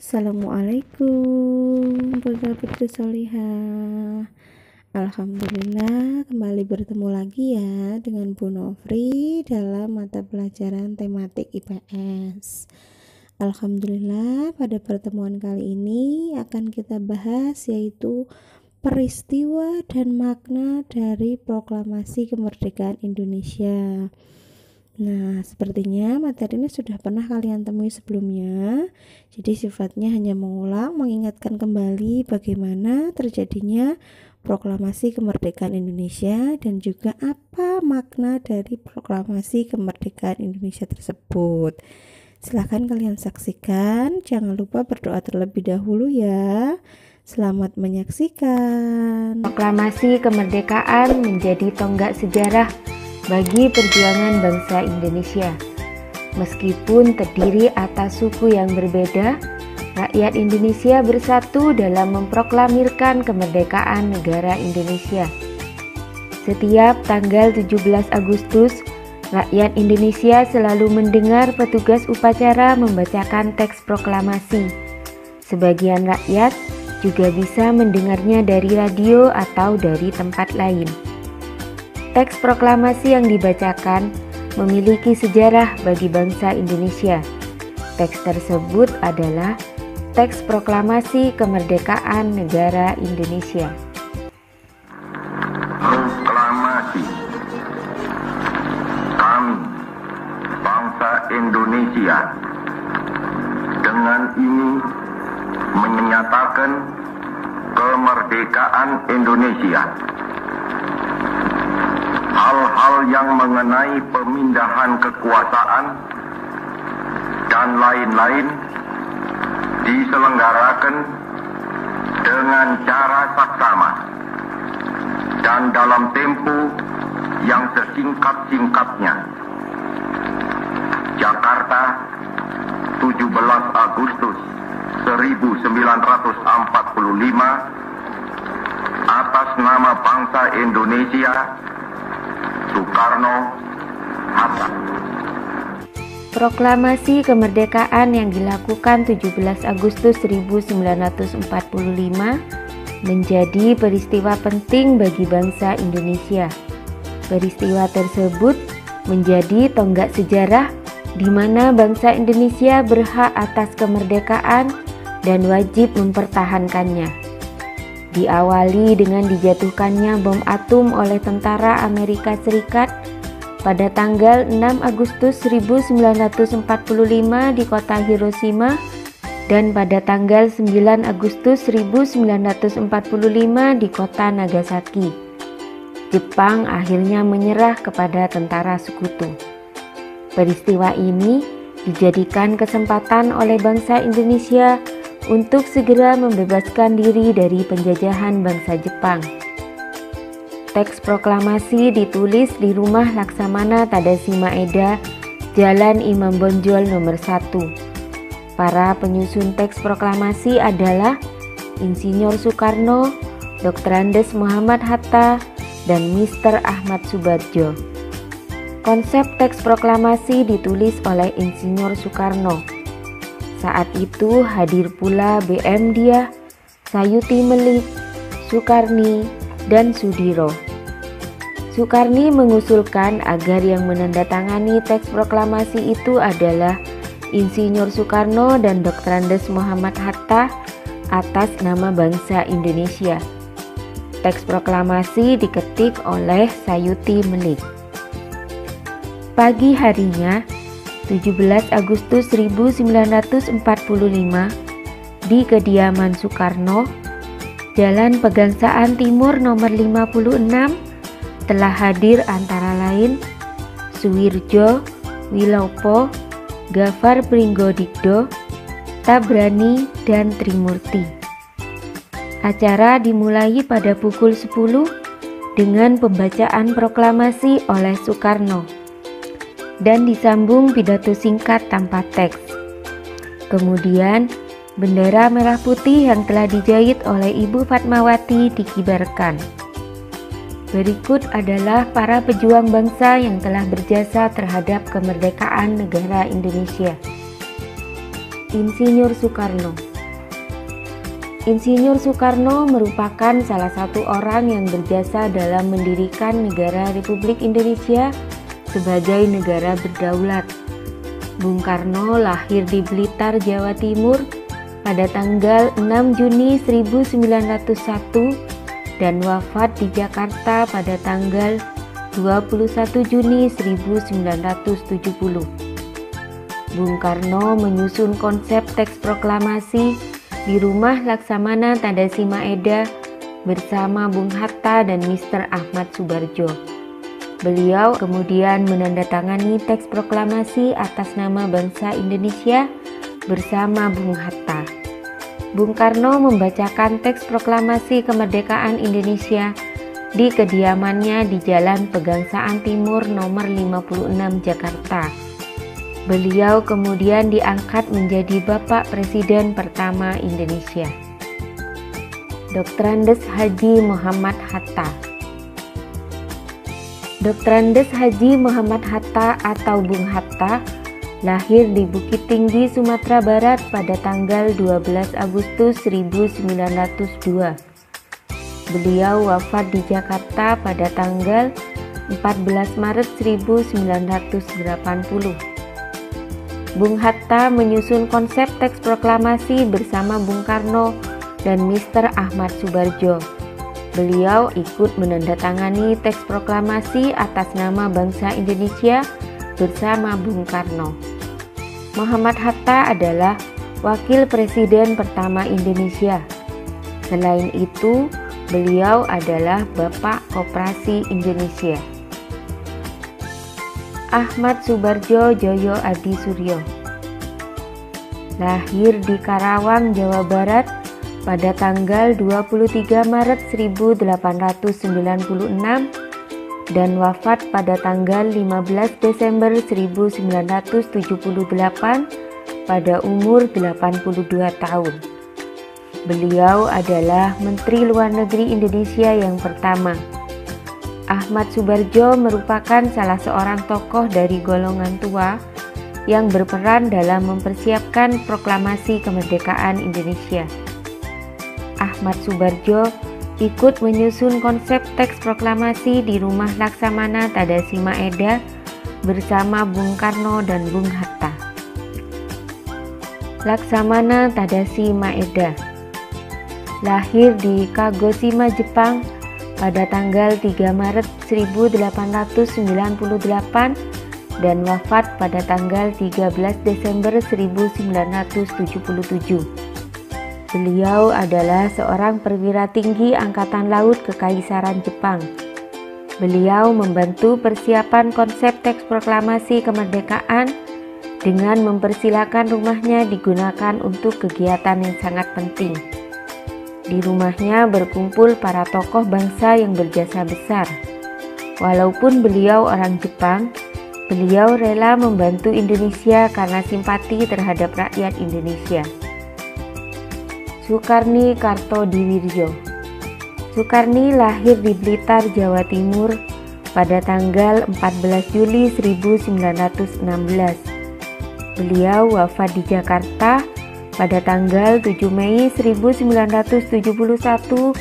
Assalamualaikum putra-putri solihah. Alhamdulillah kembali bertemu lagi ya dengan Bu Nofri dalam mata pelajaran tematik IPS. Alhamdulillah pada pertemuan kali ini akan kita bahas yaitu peristiwa dan makna dari proklamasi kemerdekaan Indonesia. Nah, sepertinya materi ini sudah pernah kalian temui sebelumnya. Jadi sifatnya hanya mengulang, mengingatkan kembali bagaimana terjadinya proklamasi kemerdekaan Indonesia dan juga apa makna dari proklamasi kemerdekaan Indonesia tersebut. Silahkan kalian saksikan, jangan lupa berdoa terlebih dahulu ya. Selamat menyaksikan. Proklamasi kemerdekaan menjadi tonggak sejarah bagi perjuangan bangsa Indonesia. Meskipun terdiri atas suku yang berbeda, rakyat Indonesia bersatu dalam memproklamirkan kemerdekaan negara Indonesia. Setiap tanggal 17 Agustus, rakyat Indonesia selalu mendengar petugas upacara membacakan teks proklamasi. Sebagian rakyat juga bisa mendengarnya dari radio atau dari tempat lain. Teks proklamasi yang dibacakan memiliki sejarah bagi bangsa Indonesia. Teks tersebut adalah teks proklamasi kemerdekaan negara Indonesia. Proklamasi. Kami, bangsa Indonesia, dengan ini menyatakan kemerdekaan Indonesia. Hal-hal yang mengenai pemindahan kekuasaan dan lain-lain diselenggarakan dengan cara saksama dan dalam tempo yang sesingkat-singkatnya. Jakarta, 17 Agustus 1945, atas nama bangsa Indonesia, Soekarno-Hatta. Proklamasi kemerdekaan yang dilakukan 17 Agustus 1945 menjadi peristiwa penting bagi bangsa Indonesia. Peristiwa tersebut menjadi tonggak sejarah di mana bangsa Indonesia berhak atas kemerdekaan dan wajib mempertahankannya. Diawali dengan dijatuhkannya bom atom oleh tentara Amerika Serikat pada tanggal 6 Agustus 1945 di kota Hiroshima dan pada tanggal 9 Agustus 1945 di kota Nagasaki. Jepang akhirnya menyerah kepada tentara sekutu. Peristiwa ini dijadikan kesempatan oleh bangsa Indonesia untuk segera membebaskan diri dari penjajahan bangsa Jepang. Teks proklamasi ditulis di rumah Laksamana Tadashi Maeda, Jalan Imam Bonjol nomor 1. Para penyusun teks proklamasi adalah Insinyur Soekarno, Dr. Andes Muhammad Hatta, dan Mr. Ahmad Subardjo. Konsep teks proklamasi ditulis oleh Insinyur Soekarno. Saat itu hadir pula BM Diah, Sayuti Melik, Sukarni, dan Sudiro. Sukarni mengusulkan agar yang menandatangani teks proklamasi itu adalah Insinyur Soekarno dan Dr. Andes Muhammad Hatta atas nama bangsa Indonesia. Teks proklamasi diketik oleh Sayuti Melik. Pagi harinya, 17 Agustus 1945, di kediaman Soekarno, Jalan Pegangsaan Timur nomor 56, telah hadir antara lain Suwirjo, Wilopo, Gafar Pringgodikdo, Tabrani, dan Trimurti. Acara dimulai pada pukul 10 dengan pembacaan proklamasi oleh Soekarno dan disambung pidato singkat tanpa teks. Kemudian, bendera merah putih yang telah dijahit oleh Ibu Fatmawati dikibarkan. Berikut adalah para pejuang bangsa yang telah berjasa terhadap kemerdekaan negara Indonesia. Insinyur Soekarno. Insinyur Soekarno merupakan salah satu orang yang berjasa dalam mendirikan negara Republik Indonesia sebagai negara berdaulat. Bung Karno lahir di Blitar, Jawa Timur pada tanggal 6 Juni 1901 dan wafat di Jakarta pada tanggal 21 Juni 1970. Bung Karno menyusun konsep teks proklamasi di rumah Laksamana Tadasi Maeda bersama Bung Hatta dan Mr. Ahmad Soebardjo. Beliau kemudian menandatangani teks proklamasi atas nama bangsa Indonesia bersama Bung Hatta. Bung Karno membacakan teks proklamasi kemerdekaan Indonesia di kediamannya di Jalan Pegangsaan Timur nomor 56 Jakarta. Beliau kemudian diangkat menjadi Bapak Presiden pertama Indonesia. Dr. Andes Haji Muhammad Hatta. Dr. Andes Haji Muhammad Hatta atau Bung Hatta lahir di Bukit Tinggi, Sumatera Barat pada tanggal 12 Agustus 1902. Beliau wafat di Jakarta pada tanggal 14 Maret 1980. Bung Hatta menyusun konsep teks proklamasi bersama Bung Karno dan Mr. Ahmad Soebardjo. Beliau ikut menandatangani teks proklamasi atas nama bangsa Indonesia bersama Bung Karno. Muhammad Hatta adalah Wakil Presiden pertama Indonesia. Selain itu, beliau adalah Bapak Koperasi Indonesia. Ahmad Soebardjo Djoyo Adi Suryo lahir di Karawang, Jawa Barat pada tanggal 23 Maret 1896 dan wafat pada tanggal 15 Desember 1978 pada umur 82 tahun. Beliau adalah Menteri Luar Negeri Indonesia yang pertama. Ahmad Soebardjo merupakan salah seorang tokoh dari golongan tua yang berperan dalam mempersiapkan proklamasi kemerdekaan Indonesia. Ahmad Soebardjo ikut menyusun konsep teks proklamasi di rumah Laksamana Tadasi Maeda bersama Bung Karno dan Bung Hatta. Laksamana Tadasi Maeda lahir di Kagoshima, Jepang pada tanggal 3 Maret 1898 dan wafat pada tanggal 13 Desember 1977. Beliau adalah seorang perwira tinggi Angkatan Laut Kekaisaran Jepang. Beliau membantu persiapan konsep teks proklamasi kemerdekaan dengan mempersilakan rumahnya digunakan untuk kegiatan yang sangat penting. Di rumahnya berkumpul para tokoh bangsa yang berjasa besar. Walaupun beliau orang Jepang, beliau rela membantu Indonesia karena simpati terhadap rakyat Indonesia. Soekarni Kartodiwirjo. Soekarni lahir di Blitar, Jawa Timur pada tanggal 14 Juli 1916. Beliau wafat di Jakarta pada tanggal 7 Mei 1971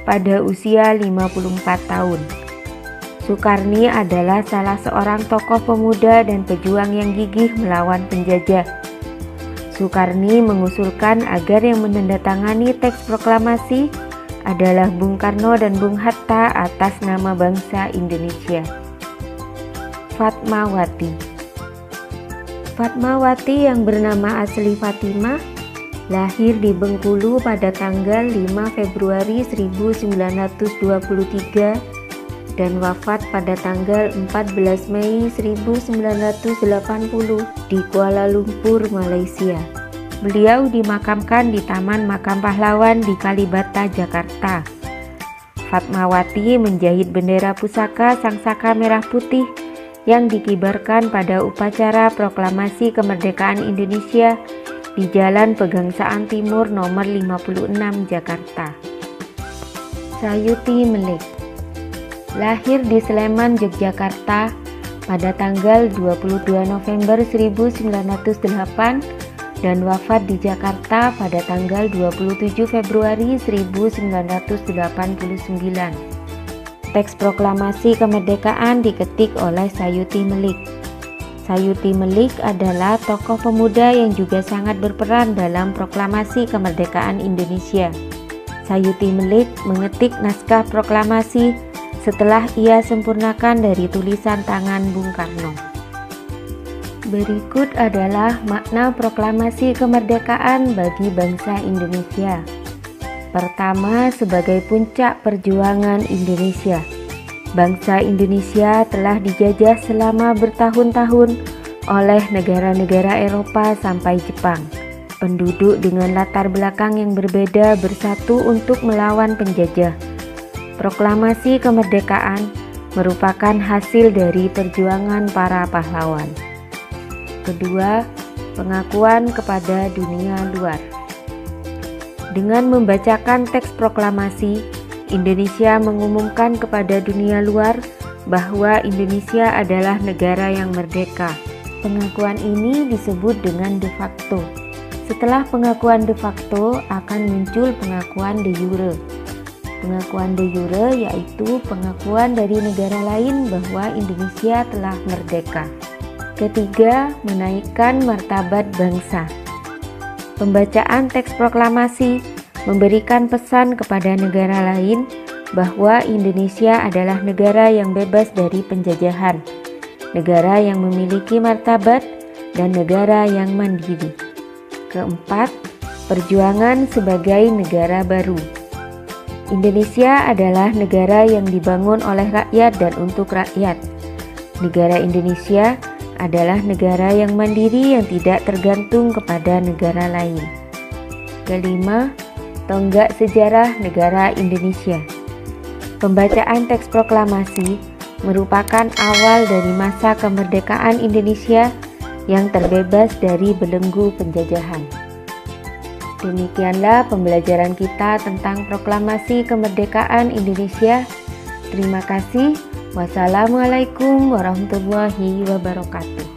pada usia 54 tahun. Soekarni adalah salah seorang tokoh pemuda dan pejuang yang gigih melawan penjajah. Soekarni mengusulkan agar yang menandatangani teks proklamasi adalah Bung Karno dan Bung Hatta atas nama bangsa Indonesia. Fatmawati. Fatmawati yang bernama asli Fatimah lahir di Bengkulu pada tanggal 5 Februari 1923 dan wafat pada tanggal 14 Mei 1980 di Kuala Lumpur, Malaysia. Beliau dimakamkan di Taman Makam Pahlawan di Kalibata, Jakarta. Fatmawati menjahit bendera pusaka Sangsaka Merah Putih yang dikibarkan pada upacara proklamasi kemerdekaan Indonesia di Jalan Pegangsaan Timur nomor 56 Jakarta. Sayuti Melik lahir di Sleman, Yogyakarta pada tanggal 22 November 1908 dan wafat di Jakarta pada tanggal 27 Februari 1989. Teks proklamasi kemerdekaan diketik oleh Sayuti Melik. Sayuti Melik adalah tokoh pemuda yang juga sangat berperan dalam proklamasi kemerdekaan Indonesia. Sayuti Melik mengetik naskah proklamasi setelah ia sempurnakan dari tulisan tangan Bung Karno. Berikut adalah makna proklamasi kemerdekaan bagi bangsa Indonesia. Pertama, sebagai puncak perjuangan Indonesia. Bangsa Indonesia telah dijajah selama bertahun-tahun oleh negara-negara Eropa sampai Jepang. Penduduk dengan latar belakang yang berbeda bersatu untuk melawan penjajah. Proklamasi kemerdekaan merupakan hasil dari perjuangan para pahlawan. Kedua, pengakuan kepada dunia luar. Dengan membacakan teks proklamasi, Indonesia mengumumkan kepada dunia luar bahwa Indonesia adalah negara yang merdeka. Pengakuan ini disebut dengan de facto. Setelah pengakuan de facto akan muncul pengakuan de jure. Pengakuan de jure yaitu pengakuan dari negara lain bahwa Indonesia telah merdeka. Ketiga, menaikkan martabat bangsa. Pembacaan teks proklamasi memberikan pesan kepada negara lain bahwa Indonesia adalah negara yang bebas dari penjajahan, negara yang memiliki martabat, dan negara yang mandiri. Keempat, perjuangan sebagai negara baru. Indonesia adalah negara yang dibangun oleh rakyat dan untuk rakyat. Negara Indonesia adalah negara yang mandiri yang tidak tergantung kepada negara lain. Kelima, tonggak sejarah negara Indonesia. Pembacaan teks proklamasi merupakan awal dari masa kemerdekaan Indonesia yang terbebas dari belenggu penjajahan. Demikianlah pembelajaran kita tentang proklamasi kemerdekaan Indonesia. Terima kasih. Wassalamualaikum warahmatullahi wabarakatuh.